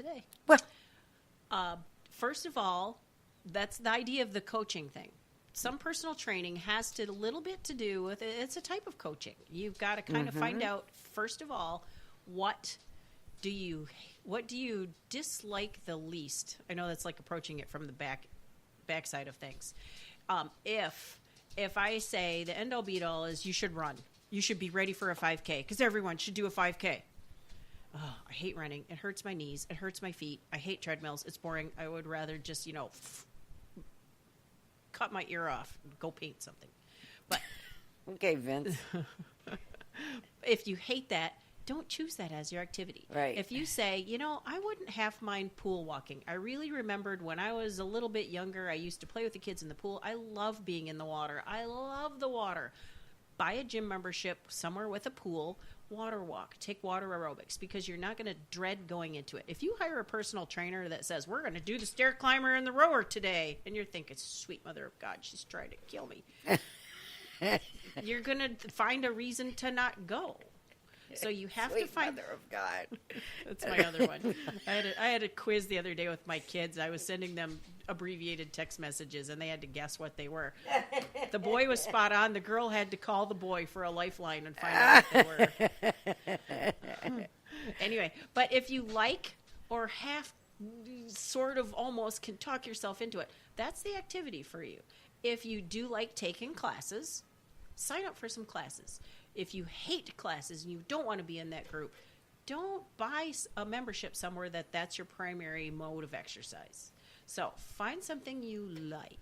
today. Well, First of all, that's the idea of the coaching thing. Some personal training has a little bit to do with it. It's a type of coaching. You've got to kind of find out, first of all, what do you dislike the least? I know that's like approaching it from the backside of things. If I say the end all be all is you should run, you should be ready for a 5K because everyone should do a 5K. Oh, I hate running. It hurts my knees. It hurts my feet. I hate treadmills. It's boring. I would rather just, cut my ear off and go paint something. But okay, Vince. If you hate that, don't choose that as your activity. Right. If you say, I wouldn't half mind pool walking. I really remembered when I was a little bit younger, I used to play with the kids in the pool. I love being in the water. I love the water. Buy a gym membership somewhere with a pool, water walk, take water aerobics, because you're not going to dread going into it. If you hire a personal trainer that says, we're going to do the stair climber and the rower today, and you're thinking, sweet mother of God, she's trying to kill me. You're going to find a reason to not go. So you have to find. Mother of God. That's my other one. I had a quiz the other day with my kids. I was sending them abbreviated text messages, and they had to guess what they were. The boy was spot on. The girl had to call the boy for a lifeline and find out what they were. Anyway, but if you like or half sort of almost can talk yourself into it, that's the activity for you. If you do like taking classes, sign up for some classes. If you hate classes and you don't want to be in that group, don't buy a membership somewhere that's your primary mode of exercise. So find something you like.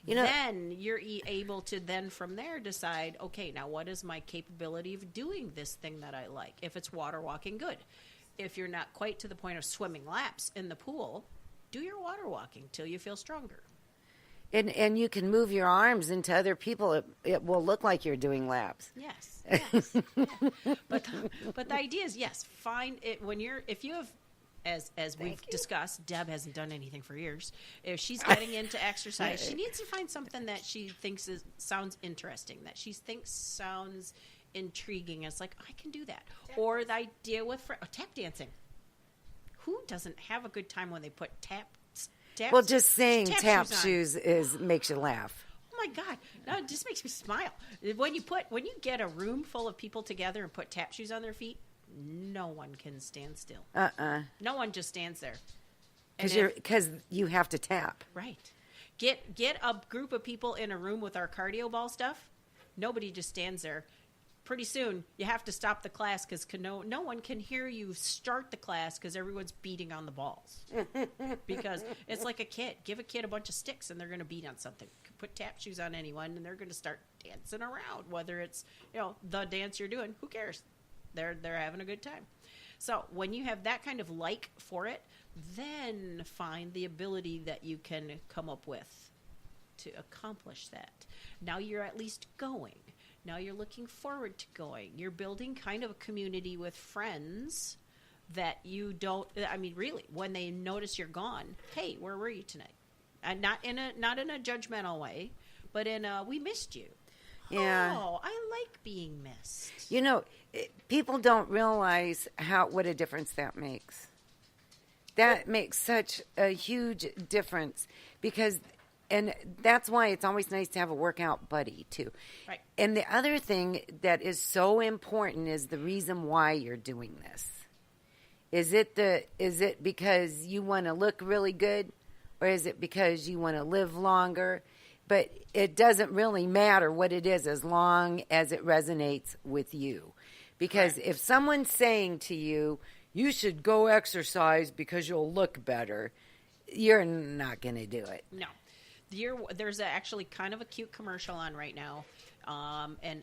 Then you're able to then from there decide, okay, now what is my capability of doing this thing that I like? If it's water walking, good. If you're not quite to the point of swimming laps in the pool, do your water walking till you feel stronger. And you can move your arms into other people. It will look like you're doing laps. Yes. Yeah. But the idea is, yes, find it if you have, as we've discussed, Deb hasn't done anything for years. If she's getting into exercise, she needs to find something that she thinks sounds interesting, that she thinks sounds intriguing. It's like, I can do that. Or the idea with tap dancing. Who doesn't have a good time when they put taps? Well, just saying tap shoes makes you laugh. Oh my God! No, it just makes me smile. When you get a room full of people together and put tap shoes on their feet, no one can stand still. No one just stands there. Because you have to tap. Right. Get a group of people in a room with our cardio ball stuff. Nobody just stands there. Pretty soon, you have to stop the class because no one can hear you start the class because everyone's beating on the balls. Because it's like a kid. Give a kid a bunch of sticks and they're going to beat on something. Put tap shoes on anyone and they're going to start dancing around. Whether it's the dance you're doing, who cares? They're having a good time. So when you have that kind of like for it, then find the ability that you can come up with to accomplish that. Now you're at least going. Now you're looking forward to going. You're building kind of a community with friends that you don't, really, when they notice you're gone, hey, where were you tonight? And not in a judgmental way, but in a, we missed you. Yeah. Oh, I like being missed. People don't realize what a difference that makes. That makes such a huge difference because... And that's why it's always nice to have a workout buddy, too. Right. And the other thing that is so important is the reason why you're doing this. Is it because you want to look really good, or is it because you want to live longer? But it doesn't really matter what it is as long as it resonates with you. Because if someone's saying to you, you should go exercise because you'll look better, you're not going to do it. No. There's actually kind of a cute commercial on right now, and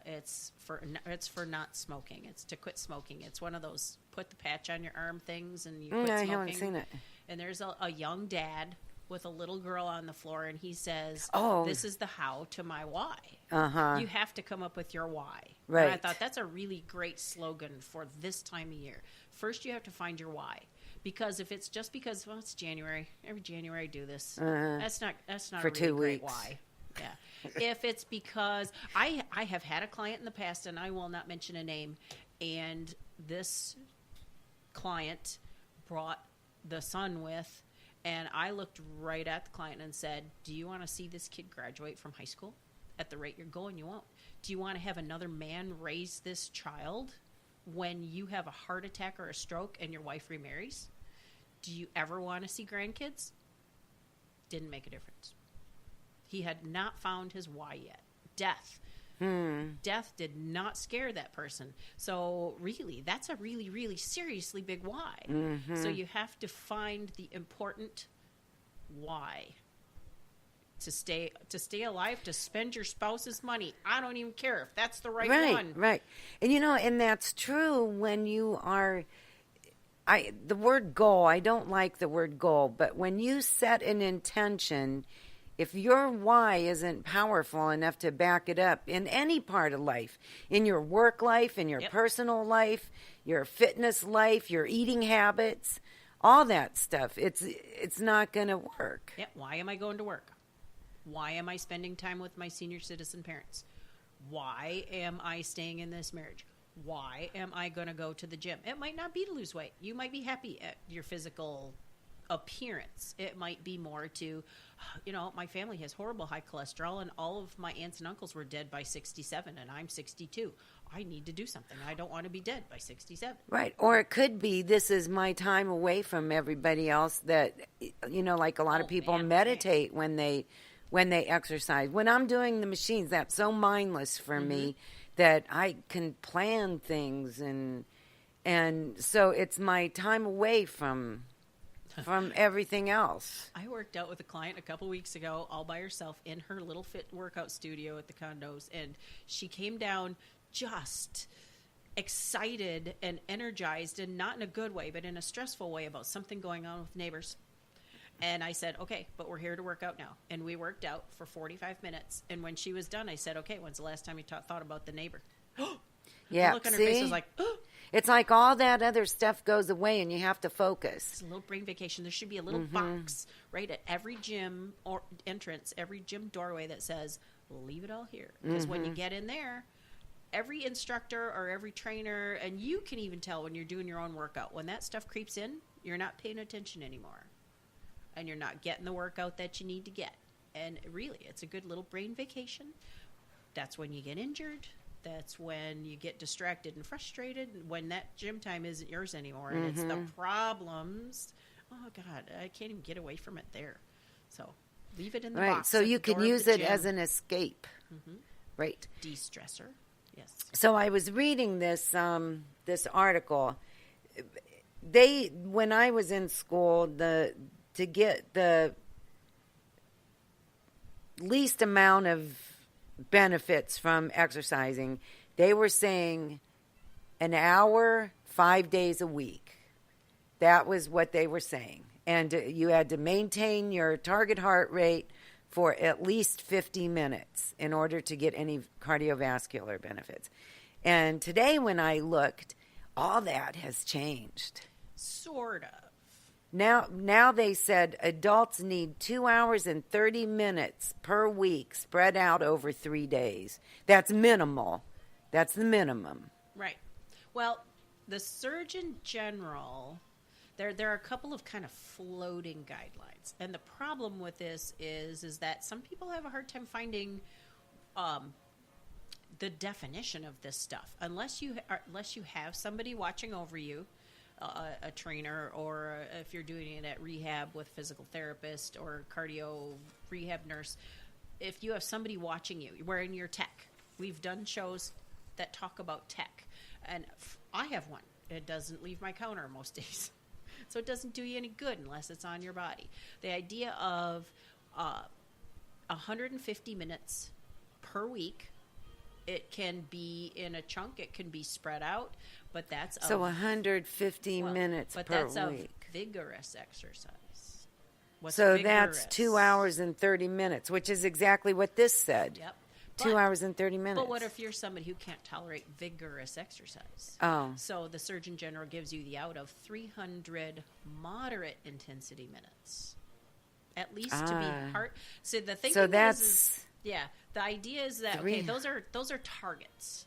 it's for not smoking. It's to quit smoking. It's one of those put the patch on your arm things, and you quit smoking. I haven't seen it. And there's a young dad with a little girl on the floor, and he says, this is the how to my why. You have to come up with your why. Right. And I thought that's a really great slogan for this time of year. First, you have to find your why. Because if it's just because, it's January. Every January I do this. That's not for a really 2 great weeks. why. Yeah. If it's because I have had a client in the past, and I will not mention a name, and this client brought the son with, and I looked right at the client and said, do you want to see this kid graduate from high school? At the rate you're going, you won't. Do you want to have another man raise this child when you have a heart attack or a stroke and your wife remarries? Do you ever want to see grandkids? Didn't make a difference. He had not found his why yet. Death. Death did not scare that person. So really, that's a really, really seriously big why. So you have to find the important why. To stay alive, to spend your spouse's money. I don't even care if that's the right one. Right. And and that's true when you are the word goal, I don't like the word goal, but when you set an intention, if your why isn't powerful enough to back it up in any part of life, in your work life, in your personal life, your fitness life, your eating habits, all that stuff, it's not going to work. Yep. Why am I going to work? Why am I spending time with my senior citizen parents? Why am I staying in this marriage? Why am I going to go to the gym? It might not be to lose weight. You might be happy at your physical appearance. It might be more to, my family has horrible high cholesterol, and all of my aunts and uncles were dead by 67, and I'm 62. I need to do something. I don't want to be dead by 67. Right. Or it could be, this is my time away from everybody else that, like a lot of people meditate when they exercise. When I'm doing the machines, that's so mindless for me that I can plan things, and so it's my time away from everything else. I worked out with a client a couple weeks ago all by herself in her little fit workout studio at the condos, and she came down just excited and energized, and not in a good way, but in a stressful way about something going on with neighbors. And I said, okay, but we're here to work out now. And we worked out for 45 minutes. And when she was done, I said, okay, when's the last time you thought about the neighbor? Yeah, the look on her face was like, it's like all that other stuff goes away and you have to focus. It's a little brain vacation. There should be a little box right at every gym or entrance, every gym doorway that says, leave it all here. Because when you get in there, every instructor or every trainer, and you can even tell when you're doing your own workout, when that stuff creeps in, you're not paying attention anymore. And you're not getting the workout that you need to get. And really, it's a good little brain vacation. That's when you get injured. That's when you get distracted and frustrated, when that gym time isn't yours anymore. And it's the problems. Oh, God, I can't even get away from it there. So leave it in the box. So you can use it as an escape. Right. De-stressor. Yes. So I was reading this article. When I was in school, to get the least amount of benefits from exercising, they were saying an hour, 5 days a week. That was what they were saying. And you had to maintain your target heart rate for at least 50 minutes in order to get any cardiovascular benefits. And today when I looked, all that has changed. Sort of. Now they said adults need 2 hours and 30 minutes per week spread out over 3 days. That's minimal. That's the minimum. Right. Well, the Surgeon General, there are a couple of kind of floating guidelines. And the problem with this is that some people have a hard time finding the definition of this stuff. Unless you have somebody watching over you, a trainer, or if you're doing it at rehab with physical therapist or cardio rehab nurse, if you have somebody watching you, wearing your tech. We've done shows that talk about tech, and I have one. It doesn't leave my counter most days, so it doesn't do you any good unless it's on your body. The idea of 150 minutes per week. It can be in a chunk. It can be spread out, but that's so 150 minutes per week. But that's a vigorous exercise. So vigorous? That's 2 hours and 30 minutes, which is exactly what this said. Yep. 2 hours and 30 minutes. But what if you're somebody who can't tolerate vigorous exercise? Oh. So the Surgeon General gives you the out of 300 moderate intensity minutes, at least to be part. So the thinking is. Yeah, the idea is that, okay, those are targets.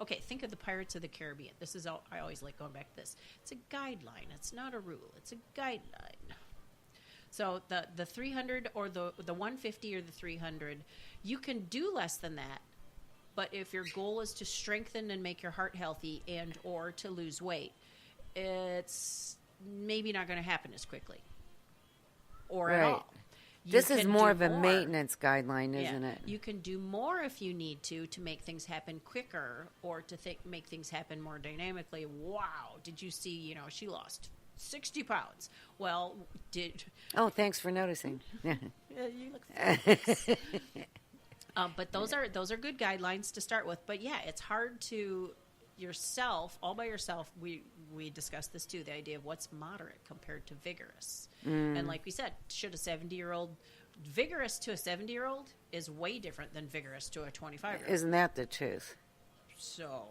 Okay, think of the Pirates of the Caribbean. This is all, I always like going back to this. It's a guideline. It's not a rule. It's a guideline. So the 300 or the 150 or the 300, you can do less than that. But if your goal is to strengthen and make your heart healthy and or to lose weight, it's maybe not going to happen as quickly or at all. This is more of a maintenance guideline, isn't it? You can do more if you need to make things happen quicker or to make things happen more dynamically. Wow, did you see, she lost 60 pounds. Well, Oh, thanks for noticing. Yeah, you look fabulous. But those are good guidelines to start with. But yeah, it's hard to yourself, all by yourself. We discussed this too, the idea of what's moderate compared to vigorous. And like we said, should a 70-year-old, vigorous to a 70-year-old is way different than vigorous to a 25-year-old. Isn't that the truth? So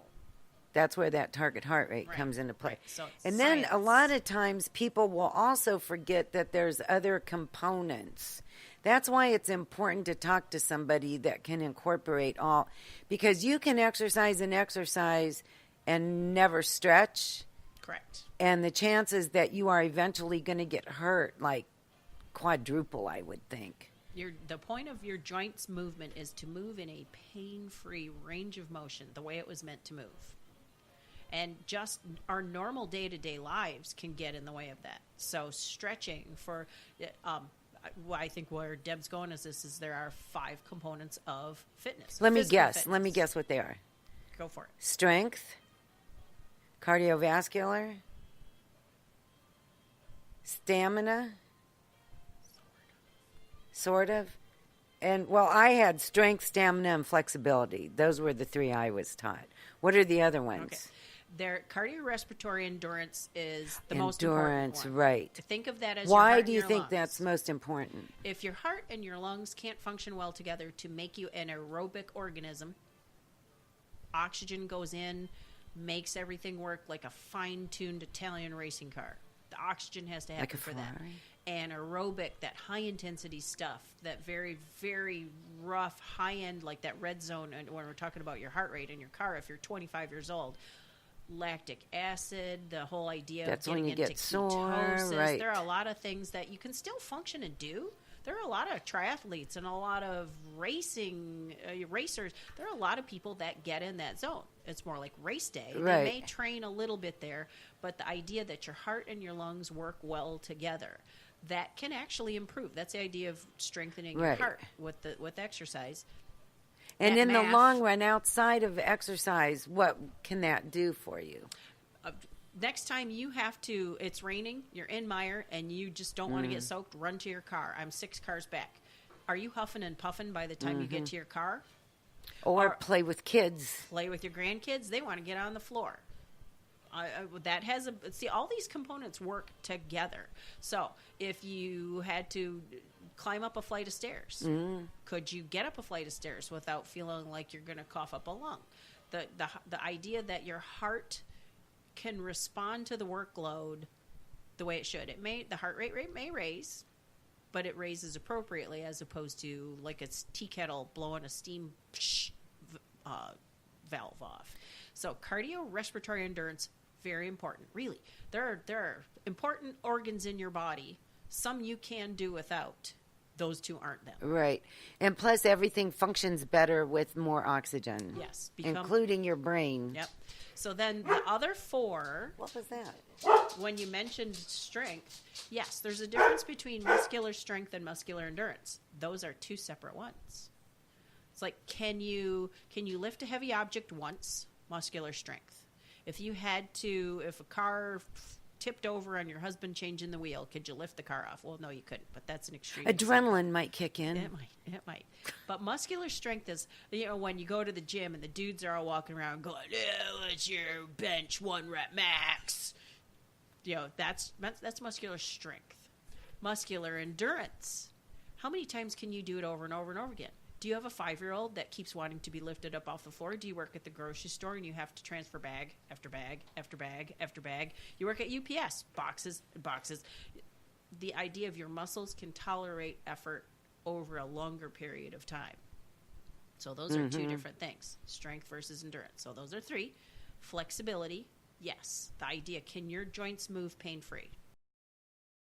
that's where that target heart rate comes into play. Right. So and then a lot of times people will also forget that there's other components. That's why it's important to talk to somebody that can incorporate all, because you can exercise and never stretch. Correct. And the chances that you are eventually going to get hurt, like quadruple, I would think. The point of your joints movement is to move in a pain-free range of motion, the way it was meant to move. And just our normal day-to-day lives can get in the way of that. So stretching for... I think where Deb's going is there are 5 components of fitness. Let me guess what they are. Go for it. Strength, cardiovascular, stamina, sort of. And, well, I had strength, stamina, and flexibility. Those were the 3 I was taught. What are the other ones? Okay. Their cardiorespiratory endurance is the most important one. Right. Think of that as Why your heart do you and your think lungs. that's most important? If your heart and your lungs can't function well together to make you an aerobic organism, oxygen goes in, makes everything work like a fine-tuned Italian racing car. The oxygen has to happen for that. And aerobic, that high-intensity stuff, that very, very rough, high-end, like that red zone, and when we're talking about your heart rate in your car, if you're 25 years old, lactic acid, the whole idea That's of getting when you into get sore, ketosis. right. There are a lot of things that you can still function and do. There are a lot of triathletes and a lot of racers. There are a lot of people that get in that zone. It's more like race day. Right. They may train a little bit there, but the idea that your heart and your lungs work well together, that can actually improve. That's the idea of strengthening your heart with exercise. And in the long run, outside of exercise, what can that do for you? Next time you have to, it's raining, you're in mire, and you just don't want to get soaked, run to your car. I'm 6 cars back. Are you huffing and puffing by the time you get to your car? Or play with kids. Play with your grandkids. They want to get on the floor. That has all these components work together. So if you had to climb up a flight of stairs, could you get up a flight of stairs without feeling like you're going to cough up a lung? The idea that your heart can respond to the workload the way it should. The heart rate may raise, but it raises appropriately as opposed to like a tea kettle blowing a steam valve off. So cardiorespiratory endurance, very important. Really, there are important organs in your body. Some you can do without. Those 2 aren't them. Right. And plus everything functions better with more oxygen. Yes. Including your brain. Yep. So then the other 4. What was that? When you mentioned strength, yes, there's a difference between muscular strength and muscular endurance. Those are 2 separate ones. It's like, can you lift a heavy object once? Muscular strength. If a car tipped over on your husband changing the wheel, could you lift the car off? Well, no, you couldn't, but that's an extreme Adrenaline might kick in. It might. But muscular strength is, when you go to the gym and the dudes are all walking around going, what's your bench 1 rep max? That's muscular strength. Muscular endurance. How many times can you do it over and over and over again? Do you have a 5-year-old that keeps wanting to be lifted up off the floor? Do you work at the grocery store and you have to transfer bag after bag after bag after bag? You work at UPS, boxes and boxes. The idea of your muscles can tolerate effort over a longer period of time. So those are two different things, strength versus endurance. So those are three. Flexibility, yes. The idea, can your joints move pain-free?